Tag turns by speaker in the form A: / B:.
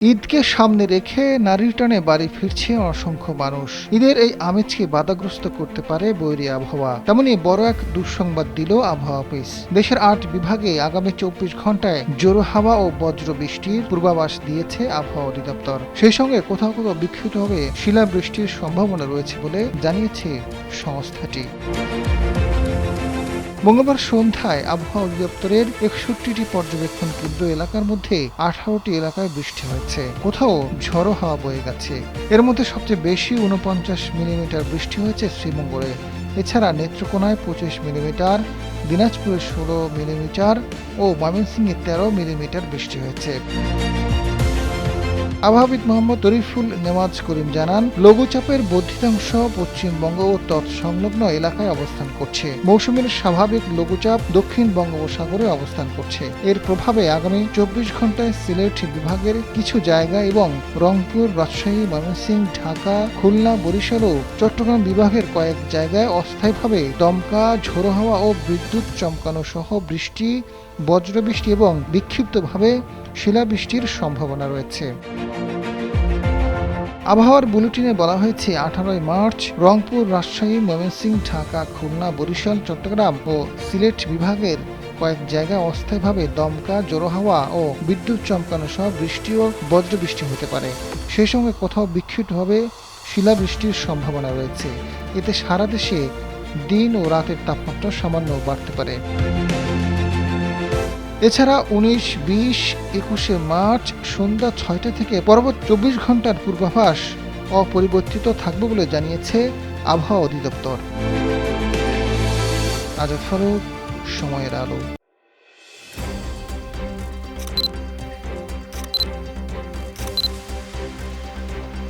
A: ঈদকে সামনে রেখে নারীর টানে বাড়ি ফিরছে অসংখ্য মানুষ। ঈদের এই আমেজকে বাধাগ্রস্ত করতে পারে বৈরী আবহাওয়া। তেমনি বড় এক দুঃসংবাদ দিল আবহাওয়া অফিস। দেশের ৮ বিভাগে আগামী ২৪ ঘন্টায় জোড়ো হাওয়া ও বজ্র বৃষ্টির পূর্বাভাস দিয়েছে আবহাওয়া অধিদপ্তর। সেই সঙ্গে কোথাও কোথাও বিক্ষিপ্তভাবে শিলাবৃষ্টির সম্ভাবনা রয়েছে বলে জানিয়েছে সংস্থাটি। মঙ্গলবার সন্ধ্যায় আবহাওয়া অধিদপ্তরের ৬১টি পর্যবেক্ষণ কেন্দ্র এলাকার মধ্যে ১৮টি এলাকায় বৃষ্টি হয়েছে, কোথাও ঝড়ো হাওয়া বয়ে গেছে। এর মধ্যে সবচেয়ে বেশি ৪৯ মিলিমিটার বৃষ্টি হয়েছে শ্রীমঙ্গলে। এছাড়া নেত্রকোনায় ২৫ মিলিমিটার, দিনাজপুরে ১৬ মিলিমিটার ও ময়মনসিংহে ১৩ মিলিমিটার বৃষ্টি হয়েছে। আবহাওয়াবিদ মোহাম্মদ তরিফুল নেওয়াজ করিম জানান, লঘুচাপের বর্ধিতাংশ পশ্চিমবঙ্গ ও তৎসংলগ্ন এলাকায় অবস্থান করছে। মৌসুমীর স্বাভাবিক লঘুচাপ দক্ষিণ বঙ্গোপসাগরে অবস্থান করছে। এর প্রভাবে আগামী ২৪ ঘন্টায় সিলেট বিভাগের কিছু জায়গা এবং রংপুর, রাজশাহী, ময়মনসিংহ, ঢাকা, খুলনা, বরিশাল ও চট্টগ্রাম বিভাগের কয়েক জায়গায় অস্থায়ীভাবে দমকা, ঝোড়ো হাওয়া ও বিদ্যুৎ চমকানো সহ বৃষ্টি, বজ্রবৃষ্টি এবং বিক্ষিপ্তভাবে শিলাবৃষ্টির সম্ভাবনা রয়েছে। আবহাওয়ার বুলেটিনে বলা হয়েছে ১৮ মার্চ রংপুর, রাজশাহী, ময়মনসিংহ, ঢাকা, খুলনা, বরিশাল, চট্টগ্রাম ও সিলেট বিভাগের কয়েক জায়গায় অস্থায়ীভাবে দমকা, জোড়ো হাওয়া ও বিদ্যুৎ চমকানো সহ বৃষ্টি ও বজ্রবৃষ্টি হতে পারে। সেই সঙ্গে কোথাও বিক্ষিপ্তভাবে শিলাবৃষ্টির সম্ভাবনা রয়েছে। এতে সারা দেশে দিন ও রাতের তাপমাত্রা সামান্য বাড়তে পারে। এছাড়া ১৯, ২০, ২১শে মার্চ সন্ধ্যা ৬টা থেকে পরবর্তী ২৪ ঘন্টার পূর্বাভাস অপরিবর্তিত থাকবে বলে জানিয়েছে আবহাওয়া অধিদপ্তর। আজাদ ফারুক, সময়ের আলো।